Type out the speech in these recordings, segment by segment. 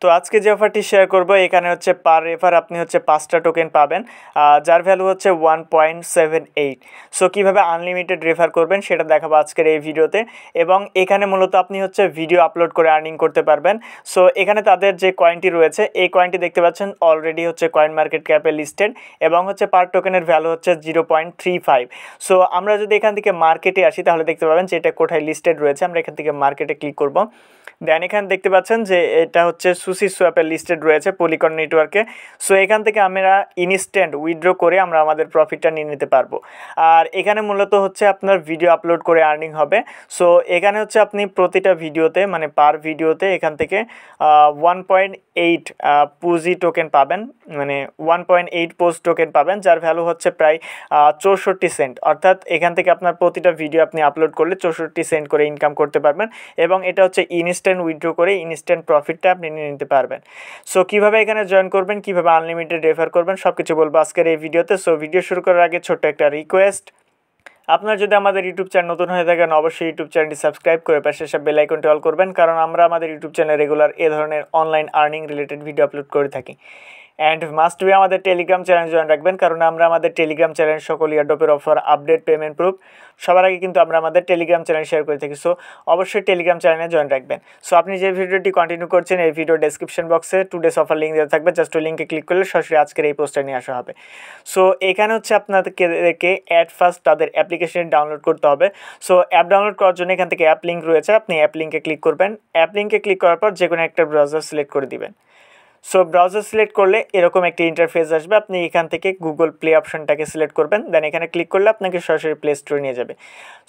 তো আজকে যে অফারটি শেয়ার করব এখানে হচ্ছে পার রেফার আপনি হচ্ছে 5টা টোকেন পাবেন, যার ভ্যালু হচ্ছে 1.78। সো কীভাবে আনলিমিটেড রেফার করবেন সেটা দেখাবো আজকের এই ভিডিওতে। এবং এখানে মূলত আপনি হচ্ছে ভিডিও আপলোড করে আর্নিং করতে পারবেন। সো এখানে তাদের যে কয়েনটি রয়েছে এই কয়েনটি দেখতে পাচ্ছেন অলরেডি হচ্ছে কয়েন মার্কেট ক্যাপে লিস্টেড এবং হচ্ছে পার টোকেনের ভ্যালু হচ্ছে 0.35। সো আমরা যদি এখান থেকে মার্কেটে আসি তাহলে দেখতে পাবেন যে এটা কোথায় লিস্টেড রয়েছে। আমরা এখান থেকে মার্কেটে ক্লিক করব। দেন এখানে দেখতে পাচ্ছেন যে এটা হচ্ছে সুসি সোয়াপে লিস্টেড রয়েছে পলিকন নেটওয়ার্কে। সো এখান থেকে আমরা ইনস্ট্যান্ট উইথড্র করে আমরা আমাদের প্রফিটটা নিয়ে নিতে পারবো। আর এখানে মূলত হচ্ছে আপনার ভিডিও আপলোড করে আর্নিং হবে। সো এখানে হচ্ছে আপনি প্রতিটা ভিডিওতে মানে পার ভিডিওতে এখান থেকে 1.8 পুজি টোকেন পাবেন, মানে 1.8 পোজ টোকেন পাবেন, যার ভ্যালু হচ্ছে প্রায় 64 সেন্ট। অর্থাৎ এখান থেকে আপনার প্রতিটা ভিডিও আপনি আপলোড করলে 64 সেন্ট করে ইনকাম করতে পারবেন এবং এটা হচ্ছে ইনস্ট্যান্ট উইথড্র করে ইনস্ট্যান্ট প্রফিটটা আপনি নিয়ে নিতে পারবেন। সো কীভাবে এখানে জয়েন করবেন, কীভাবে আনলিমিটেড রেফার করবেন সব কিছু বলবো আজকের এই ভিডিওতে। সো ভিডিও শুরু করার আগে ছোট্ট একটা রিকোয়েস্ট, আপনার যদি আমাদের ইউটিউব চ্যানেল নতুন হয়ে থাকেন অবশ্যই ইউটিউব চ্যানেলটি সাবস্ক্রাইব করে পাশে সব বেল আইকনটি অল করবেন, কারণ আমরা আমাদের ইউটিউব চ্যানেলে রেগুলার এ ধরনের online earning related video upload করে থাকি। অ্যান্ড মাস্ট বি আমাদের টেলিগ্রাম চ্যানেল জয়েন রাখবেন, কারণ আমরা আমাদের টেলিগ্রাম চ্যানেল সকল এয়ারড্রপের অফার আপডেট পেমেন্ট প্রুফ সবার আগে কিন্তু আমরা আমাদের টেলিগ্রাম চ্যানেল শেয়ার করে থাকি। সো অবশ্যই টেলিগ্রাম চ্যানেলে জয়েন রাখবেন। সো আপনি যে ভিডিওটি কন্টিনিউ করছেন এই ভিডিও ডেসক্রিপশন বক্সে টুডেস অফার লিঙ্ক দেওয়া থাকবে, জাস্ট ওই লিঙ্কে ক্লিক করলে সরাসরি আজকের এই পোস্টটা নিয়ে আসা হবে। সো এখানে হচ্ছে আপনাদেরকে অ্যাট ফার্স্ট তাদের অ্যাপ্লিকেশন ডাউনলোড করতে হবে। সো অ্যাপ ডাউনলোড করার জন্য এখান থেকে অ্যাপ লিঙ্ক রয়েছে, আপনি অ্যাপ লিঙ্কে ক্লিক করবেন। অ্যাপ লিঙ্কে ক্লিক করার পর যে কোনো একটা ব্রাউজার সিলেক্ট করে দিবেন। সো ব্রাউজার সিলেক্ট করলে এরকম একটি ইন্টারফেস আসবে, আপনি এখান থেকে গুগল প্লে অপশনটাকে সিলেক্ট করবেন। দেন এখানে ক্লিক করলে আপনাকে সরাসরি প্লে স্টোরে নিয়ে যাবে।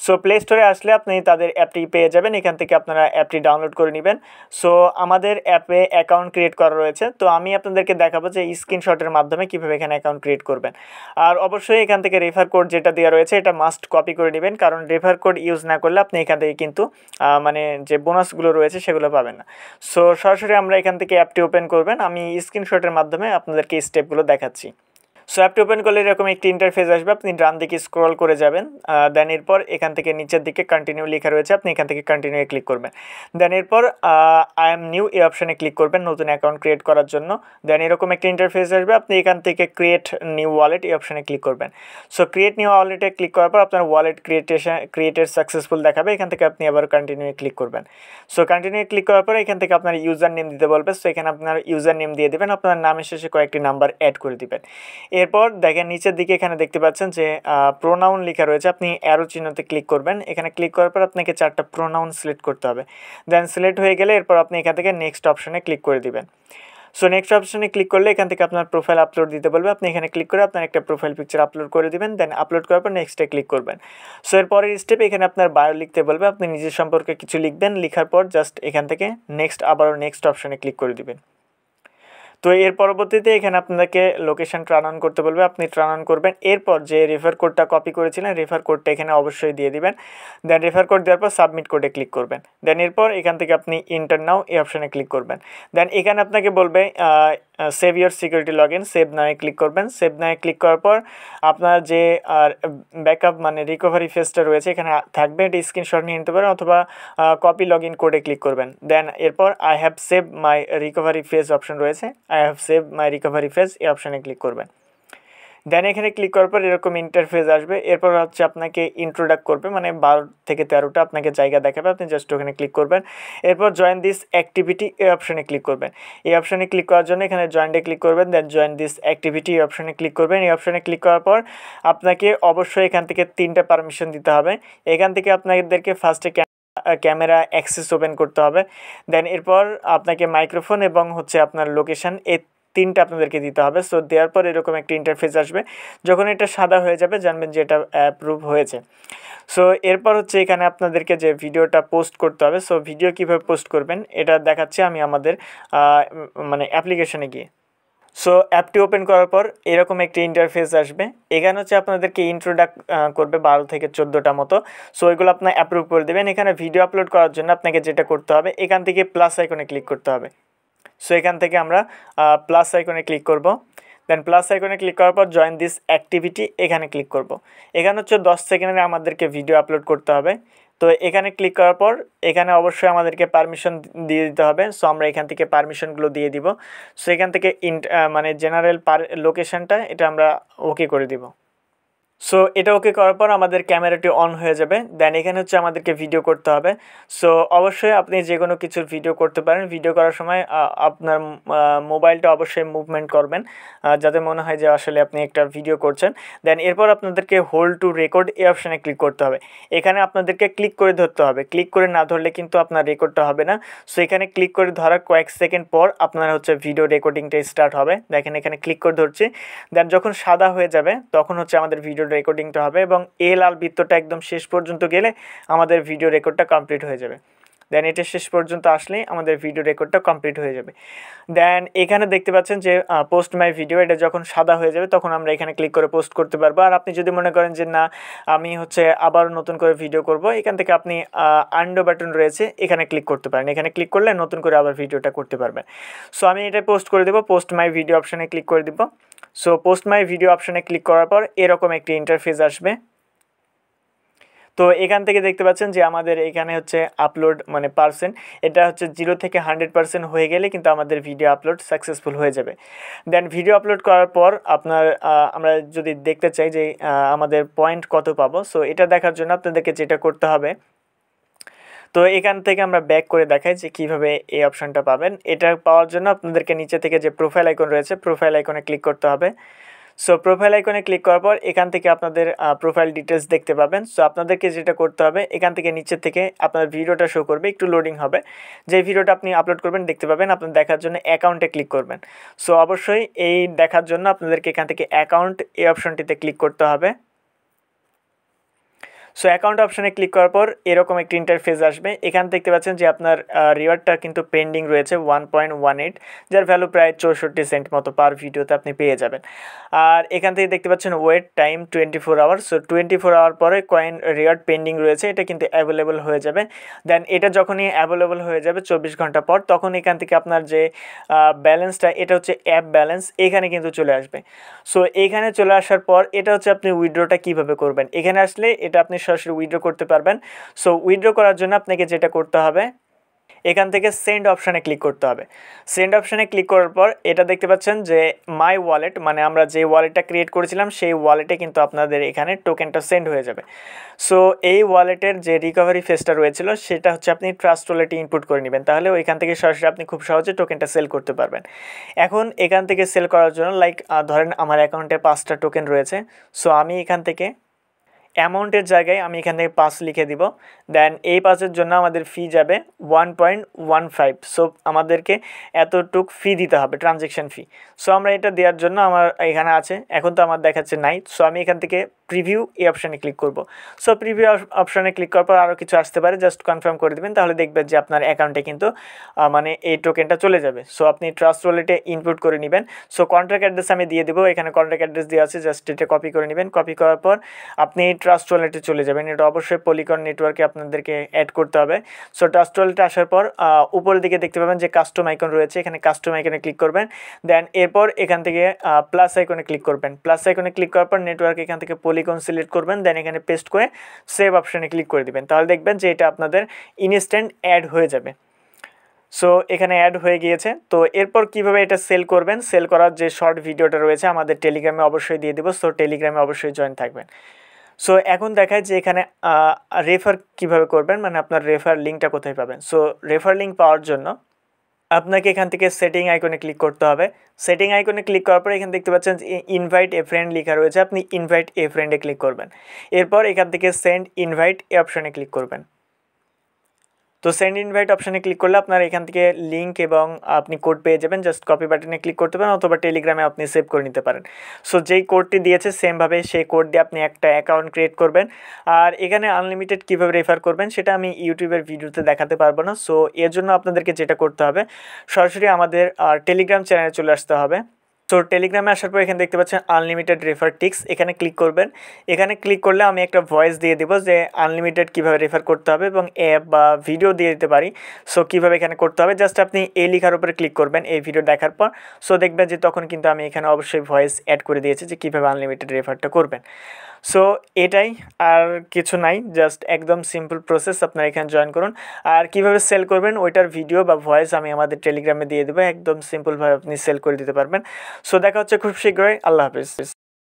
সো প্লে স্টোরে আসলে আপনি তাদের অ্যাপটি পেয়ে যাবেন, এখান থেকে আপনারা অ্যাপটি ডাউনলোড করে নেবেন। সো আমাদের অ্যাপে অ্যাকাউন্ট ক্রিয়েট করা রয়েছে, তো আমি আপনাদেরকে দেখাবো যে স্ক্রিনশটের মাধ্যমে কীভাবে এখানে অ্যাকাউন্ট ক্রিয়েট করবেন। আর অবশ্যই এখান থেকে রেফার কোড যেটা দেওয়া রয়েছে এটা মাস্ট কপি করে নেবেন, কারণ রেফার কোড ইউজ না করলে আপনি এখান থেকে কিন্তু মানে যে বোনাসগুলো রয়েছে সেগুলো পাবেন না। সো সরাসরি আমরা এখান থেকে অ্যাপটি ওপেন করবেন, আমি স্ক্রিনশটের মাধ্যমে আপনাদেরকে স্টেপগুলো দেখাচ্ছি। সো অ্যাপটি ওপেন করলে এরকম একটি ইন্টারফেস আসবে, আপনি ডান দিকে স্ক্রল করে যাবেন। দেন এরপর এখান থেকে নিচের দিকে কন্টিনিউ লেখা রয়েছে, আপনি এখান থেকে কন্টিনিউ ক্লিক করবেন। দেন এরপর আই এম নিউ এই অপশানে ক্লিক করবেন নতুন অ্যাকাউন্ট ক্রিয়েট করার জন্য। দেন এরকম একটা ইন্টারফেস আসবে, আপনি এখান থেকে ক্রিয়েট নিউ ওয়ালেট এই অপশানে ক্লিক করবেন। সো ক্রিয়েট নিউ ওয়ালেটে ক্লিক করার পর আপনার ওয়ালেট ক্রিয়েটেড সাকসেসফুল দেখাবে, এখান থেকে আপনি আবার কন্টিনিউ ক্লিক করবেন। সো কন্টিনিউ ক্লিক করার পর এখান থেকে আপনার ইউজার নেম দিতে বলবে। সো এখানে আপনার ইউজার নেম দিয়ে দেবেন, আপনার নামের শেষে কয়েকটি নাম্বার অ্যাড করে দেবেন। এরপর দেখেন নিচের দিকে এখানে দেখতে পাচ্ছেন যে প্রোনাউন লেখা রয়েছে, আপনি অ্যারো চিহ্নতে ক্লিক করবেন। এখানে ক্লিক করার পর আপনাকে 4টা প্রোনাউন সিলেক্ট করতে হবে। দেন সিলেক্ট হয়ে গেলে এরপর আপনি এখান থেকে নেক্সট অপশনে ক্লিক করে দিবেন। সো নেক্সট অপশনে ক্লিক করলে এখান থেকে আপনার প্রোফাইল আপলোড দিতে বলবে, আপনি এখানে ক্লিক করে আপনার একটা প্রোফাইল পিকচার আপলোড করে দিবেন। দেন আপলোড করার পর নেক্সটে ক্লিক করবেন। সো এরপরের স্টেপ এখানে আপনার বায়ো লিখতে বলবে, আপনি নিজের সম্পর্কে কিছু লিখবেন, লেখার পর জাস্ট এখান থেকে নেক্সট আবারও নেক্সট অপশনে ক্লিক করে দিবেন। তো এর পরবর্তীতে এখানে আপনাকে লোকেশন টার্ন অন করতে বলবে, আপনি টার্ন অন করবেন। এরপর যে রেফার কোডটা কপি করেছিলেন রেফার কোডটা এখানে অবশ্যই দিয়ে দিবেন। দেন রেফার কোড দেওয়ার পর সাবমিট কোডে ক্লিক করবেন। দেন এরপর এখান থেকে আপনি ইন্টার নাও এই অপশানে ক্লিক করবেন। দেন এখানে আপনাকে বলবে save your security log in, save now click করবেন। সেভ নাও ক্লিক করার পর আপনার যে ব্যাকআপ মানে রিকভারি ফেজটা রয়েছে এখানে থাকবে, এটি স্ক্রিনশট নিয়ে নিতে পারেন অথবা কপি লগ ইন কোডে ক্লিক করবেন। দেন এরপর I have save my recovery phrase option রয়েছে, I have save my recovery phrase এই অপশানে ক্লিক করবেন। দেন এখানে ক্লিক করার পর এরকম ইন্টারফেস আসবে। এরপর হচ্ছে আপনাকে ইন্ট্রোডাক্ট করবে, মানে 12 থেকে 13টা আপনাকে জায়গা দেখাবে, আপনি জাস্ট ওখানে ক্লিক করবেন। এরপর জয়েন দিস অ্যাক্টিভিটি এই অপশানে ক্লিক করবেন। এই অপশানে ক্লিক করার জন্য এখানে জয়েন্টে ক্লিক করবেন। দেন জয়েন দিস অ্যাক্টিভিটি এই অপশানে ক্লিক করবেন। এই অপশানে ক্লিক করার পর আপনাকে অবশ্যই এখান থেকে 3টা পারমিশন দিতে হবে। এখান থেকে আপনাদেরকে ফার্স্টে ক্যামেরা অ্যাক্সেস ওপেন করতে হবে। দেন এরপর আপনাকে মাইক্রোফোন এবং হচ্ছে আপনার লোকেশান এই 3টা আপনাদেরকে দিতে হবে। সো দেওয়ার পর এরকম একটা ইন্টারফেস আসবে, যখন এটা সাদা হয়ে যাবে জানবেন যে এটা অ্যাপ্রুভ হয়েছে। সো এরপর হচ্ছে এখানে আপনাদেরকে যে ভিডিওটা পোস্ট করতে হবে। সো ভিডিও কীভাবে পোস্ট করবেন এটা দেখাচ্ছি আমি আমাদের মানে অ্যাপ্লিকেশনে গিয়ে। সো অ্যাপটি ওপেন করার পর এরকম একটি ইন্টারফেস আসবে, এখানে হচ্ছে আপনাদেরকে ইন্ট্রোডাক্ট করবে 12 থেকে 14টা মতো। সো এগুলো আপনার অ্যাপ্রুভ করে দেবেন। এখানে ভিডিও আপলোড করার জন্য আপনাকে যেটা করতে হবে এখান থেকে প্লাস আইকনে ক্লিক করতে হবে। সো এখান থেকে আমরা প্লাস আইকনে ক্লিক করব। দেন প্লাস আইকনে ক্লিক করার পর জয়েন দিস অ্যাক্টিভিটি এখানে ক্লিক করব। এখানে হচ্ছে 10 সেকেন্ডে আমাদেরকে ভিডিও আপলোড করতে হবে। তো এখানে ক্লিক করার পর এখানে অবশ্যই আমাদেরকে পারমিশন দিয়ে দিতে হবে। সো আমরা এখান থেকে পারমিশনগুলো দিয়ে দিব। সো এখান থেকে মানে জেনারেল লোকেশনটা এটা আমরা ওকে করে দিব। সো এটা ওকে করার পর আমাদের ক্যামেরাটি অন হয়ে যাবে। দেন এখানে হচ্ছে আমাদেরকে ভিডিও করতে হবে। সো অবশ্যই আপনি যে কোনো কিছুর ভিডিও করতে পারেন। ভিডিও করার সময় আপনার মোবাইলটা অবশ্যই মুভমেন্ট করবেন, যাতে মনে হয় যে আসলে আপনি একটা ভিডিও করছেন। দেন এরপর আপনাদেরকে হোল্ড টু রেকর্ড এই অপশানে ক্লিক করতে হবে। এখানে আপনাদেরকে ক্লিক করে ধরতে হবে, ক্লিক করে না ধরলে কিন্তু আপনার রেকর্ডটা হবে না। সো এখানে ক্লিক করে ধরার কয়েক সেকেন্ড পর আপনার হচ্ছে ভিডিও রেকর্ডিংটা স্টার্ট হবে। দেখেন এখানে ক্লিক করে ধরছি। দেন যখন সাদা হয়ে যাবে তখন হচ্ছে আমাদের ভিডিও রেকর্ডিংটা হবে এবং এই লাল বৃত্তটা একদম শেষ পর্যন্ত গেলে আমাদের ভিডিও রেকর্ডটা কমপ্লিট হয়ে যাবে। দেন এটা শেষ পর্যন্ত আসলেই আমাদের ভিডিও রেকর্ডটা কমপ্লিট হয়ে যাবে। দেন এখানে দেখতে পাচ্ছেন যে পোস্ট মাই ভিডিও, এটা যখন সাদা হয়ে যাবে তখন আমরা এখানে ক্লিক করে পোস্ট করতে পারবো। আর আপনি যদি মনে করেন যে না আমি হচ্ছে আবার নতুন করে ভিডিও করব, এখান থেকে আপনি আন্ডো বাটন রয়েছে এখানে ক্লিক করতে পারেন। এখানে ক্লিক করলে নতুন করে আবার ভিডিওটা করতে পারবেন। সো আমি এটা পোস্ট করে দেবো, পোস্ট মাই ভিডিও অপশানে ক্লিক করে দিব। সো পোস্ট মাই ভিডিও অপশানে ক্লিক করার পর এরকম একটি ইন্টারফেস আসবে। তো এখান থেকে দেখতে পাচ্ছেন যে আমাদের এখানে হচ্ছে আপলোড মানে পার্সেন্ট, এটা হচ্ছে 0 থেকে 100% হয়ে গেলে কিন্তু আমাদের ভিডিও আপলোড সাকসেসফুল হয়ে যাবে। দেন ভিডিও আপলোড করার পর আমরা যদি দেখতে চাই যে আমাদের পয়েন্ট কত পাবো, সো এটা দেখার জন্য আপনাদেরকে যেটা করতে হবে, তো এখান থেকে আমরা ব্যাক করে দেখাই যে কীভাবে এই অপশানটা পাবেন। এটা পাওয়ার জন্য আপনাদেরকে নিচে থেকে যে প্রোফাইল আইকন রয়েছে প্রোফাইল আইকনে ক্লিক করতে হবে। সো প্রোফাইল আইকনে ক্লিক করার পর এখান থেকে আপনাদের প্রোফাইল ডিটেলস দেখতে পাবেন। সো আপনাদেরকে যেটা করতে হবে, এখান থেকে নিচে থেকে আপনার ভিডিওটা শো করবে, একটু লোডিং হবে। যে ভিডিওটা আপনি আপলোড করবেন দেখতে পাবেন, আপনার দেখার জন্য অ্যাকাউন্টে ক্লিক করবেন। সো অবশ্যই এই দেখার জন্য আপনাদেরকে এখান থেকে অ্যাকাউন্ট এই অপশনটিতে ক্লিক করতে হবে। সো অ্যাকাউন্ট অপশানে ক্লিক করার পর এরকম একটি ইন্টারফেস আসবে। এখান দেখতে পাচ্ছেন যে আপনার রিওয়ার্ডটা কিন্তু পেন্ডিং রয়েছে 1.18, যার ভ্যালু প্রায় 64 সেন্ট মতো পার ভিডিওতে আপনি পেয়ে যাবেন। আর এখান থেকে দেখতে পাচ্ছেন wait time 24 hour. So 24 hour পরে কয়েন রিওয়ার্ড পেন্ডিং রয়েছে, এটা কিন্তু অ্যাভেলেবল হয়ে যাবে। দেন এটা যখনই অ্যাভেলেবল হয়ে যাবে 24 ঘন্টা পর, তখন এখান থেকে আপনার যে ব্যালেন্সটা এটা হচ্ছে অ্যাপ ব্যালেন্স, এখানে কিন্তু চলে আসবে। সো এইখানে চলে আসার পর এটা হচ্ছে আপনি উইথড্রটা কীভাবে করবেন। এখানে আসলে এটা আপনি সরাসরি উইথড্র করতে পারবেন। সো উইথড্র করার জন্য আপনাকে যেটা করতে হবে, এখান থেকে সেন্ড অপশানে ক্লিক করতে হবে। সেন্ড অপশানে ক্লিক করার পর এটা দেখতে পাচ্ছেন যে মাই ওয়ালেট, মানে আমরা যে ওয়ালেটটা ক্রিয়েট করেছিলাম সেই ওয়ালেটে কিন্তু আপনাদের এখানে টোকেনটা সেন্ড হয়ে যাবে। সো এই ওয়ালেটের যে রিকভারি ফেসটা রয়েছিল সেটা হচ্ছে আপনি ট্রাস্ট ওয়ালেটে ইনপুট করে নেবেন, তাহলে ওইখান থেকে সরাসরি আপনি খুব সহজে টোকেনটা সেল করতে পারবেন। এখন এখান থেকে সেল করার জন্য ধরেন আমার অ্যাকাউন্টে 5টা টোকেন রয়েছে। সো আমি এখান থেকে অ্যামাউন্টের জায়গায় আমি এখান থেকে 5 লিখে দিব। দেন এই 5-এর জন্য আমাদের ফি যাবে 1.15। সো আমাদেরকে এতটুক ফি দিতে হবে, ট্রানজ্যাকশান ফি। সো আমরা এটা দেওয়ার জন্য আমার এখানে আছে, এখন তো আমার দেখাচ্ছে নাই। সো আমি এখান থেকে প্রিভিউ এই অপশানে ক্লিক করব। সো প্রিভিউ অপশানে ক্লিক করার পর আরও কিছু আসতে পারে, জাস্ট কনফার্ম করে দেবেন, তাহলে দেখবেন যে আপনার অ্যাকাউন্টে কিন্তু মানে এই টোকেনটা চলে যাবে। সো আপনি ট্রাস্ট ওয়ালেটে ইনপুট করে নেবেন। সো কন্ট্যাক্ট অ্যাড্রেস আমি দিয়ে দেবো, এখানে কন্ট্যাক্ট অ্যাড্রেস দেওয়া আছে, জাস্ট এটা কপি করে নেবেন। কপি করার পর আপনি ট্রাস্ট ওয়ালেটে চলে যাবেন। এটা অবশ্যই পলিগন নেটওয়ার্কে আপনাদেরকে অ্যাড করতে হবে। সো ট্রাস্ট ওয়ালেটে আসার পর উপরের দিকে দেখতে পাবেন যে কাস্টম আইকন রয়েছে, এখানে কাস্টম আইকনে ক্লিক করবেন। দেন এরপর এখান থেকে প্লাস আইকনে ক্লিক করবেন। প্লাস আইকনে ক্লিক করার পর নেটওয়ার্ক এখান থেকে পলিগন সিলেক্ট করবেন। দেন এখানে পেস্ট করে সেভ অপশানে ক্লিক করে দিবেন, তাহলে দেখবেন যে এটা আপনাদের ইনস্ট্যান্ট অ্যাড হয়ে যাবে। সো এখানে অ্যাড হয়ে গিয়েছে। তো এরপর কিভাবে এটা সেল করবেন, সেল করার যে শর্ট ভিডিওটা রয়েছে আমাদের টেলিগ্রামে অবশ্যই দিয়ে দেবো। সো টেলিগ্রামে অবশ্যই জয়েন থাকবেন। সো এখন দেখায় যে এখানে রেফার কিভাবে করবেন, মানে আপনার রেফার লিঙ্কটা কোথায় পাবেন। সো রেফার লিঙ্ক পাওয়ার জন্য আপনাকে এখান থেকে সেটিং আইকনে ক্লিক করতে হবে। সেটিং আইকনে ক্লিক করার পর এখানে দেখতে পাচ্ছেন ইনভাইট এ ফ্রেন্ড লেখা রয়েছে, আপনি ইনভাইট এ ফ্রেন্ডে ক্লিক করবেন। এরপর এখান থেকে সেন্ড ইনভাইট এ অপশানে ক্লিক করবেন। তো সেন্ড ইনভাইট অপশানে ক্লিক করলে আপনার এখান থেকে লিঙ্ক এবং আপনি কোড পেয়ে যাবেন, জাস্ট কপি বাটনে ক্লিক করতে পারেন অথবা টেলিগ্রামে আপনি সেভ করে নিতে পারেন। সো যেই কোডটি দিয়েছে সেমভাবে সেই কোড দিয়ে আপনি একটা অ্যাকাউন্ট ক্রিয়েট করবেন। আর এখানে আনলিমিটেড কীভাবে রেফার করবেন সেটা আমি ইউটিউবের ভিডিওতে দেখাতে পারবো না। সো এর জন্য আপনাদেরকে যেটা করতে হবে, সরাসরি আমাদের টেলিগ্রাম চ্যানেলে চলে আসতে হবে। সো টেলিগ্রামে আসার পর এখানে দেখতে পাচ্ছেন আনলিমিটেড রেফার টিক্স, এখানে ক্লিক করবেন। এখানে ক্লিক করলে আমি একটা ভয়েস দিয়ে দেবো যে আনলিমিটেড কীভাবে রেফার করতে হবে এবং অ্যাপ বা ভিডিও দিয়ে দিতে পারি। সো কীভাবে এখানে করতে হবে, জাস্ট আপনি এই লেখার উপরে ক্লিক করবেন এই ভিডিও দেখার পর। সো দেখবেন যে তখন কিন্তু আমি এখানে অবশ্যই ভয়েস অ্যাড করে দিয়েছি যে কীভাবে আনলিমিটেড রেফারটা করবেন। সো এটাই, আর কিছু নাই, জাস্ট একদম সিম্পল প্রসেস। আপনারা এখানে জয়েন করুন। আর কিভাবে সেল করবেন ওইটার ভিডিও বা ভয়েস আমি আমাদের টেলিগ্রামে দিয়ে দেবো, একদম সিম্পলভাবে আপনি সেল করে দিতে পারবেন। সো দেখা হচ্ছে খুব শীঘ্রই। আল্লাহ হাফিজ।